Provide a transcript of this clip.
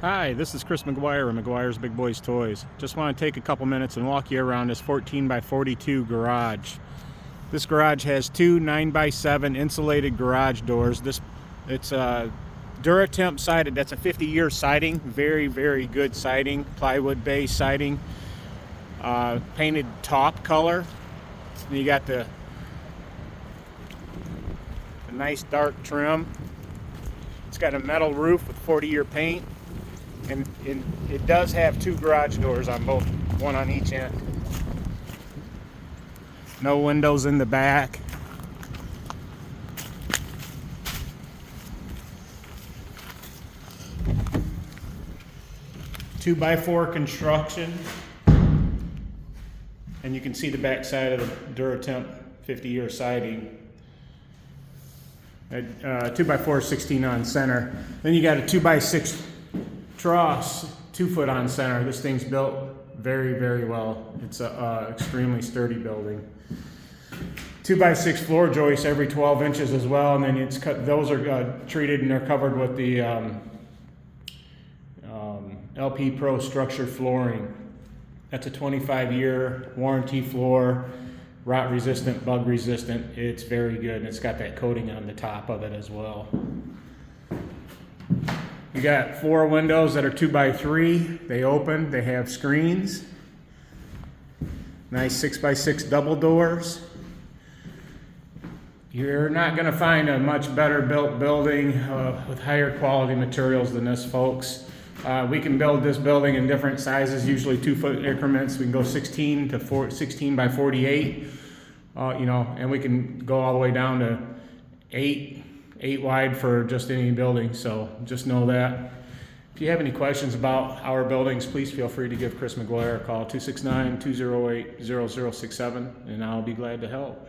Hi, this is Chris McGuire of McGuire's Big Boys Toys. Just want to take a couple minutes and walk you around this 14 by 42 garage. This garage has two 9 by 7 insulated garage doors. It's Duratemp sided. That's a 50-year siding. Very, very good siding. Plywood based siding. Painted top color. And you got the nice dark trim. It's got a metal roof with 40-year paint. And it does have two garage doors on both, one on each end. No windows in the back. Two by 4 construction. And you can see the back side of the Duratemp 50-year siding. 2 by 4 16 on center. Then you got a 2 by 6 truss, 2 foot on center. This thing's built very, very well. It's a extremely sturdy building. 2 by 6 floor joists every 12 inches as well, and then it's cut. Those are treated and they're covered with the LP Pro structure flooring. That's a 25-year warranty floor, rot resistant, bug resistant. It's very good, and it's got that coating on the top of it as well. You got 4 windows that are 2 by 3. They open, they have screens. Nice 6 by 6 double doors. You're not gonna find a much better built building with higher quality materials than this, folks. We can build this building in different sizes, usually 2 foot increments. We can go 16 by 48, and we can go all the way down to 8 wide for just any building, so just know that. If you have any questions about our buildings, please feel free to give Chris McGuire a call, 269-208-0067, and I'll be glad to help.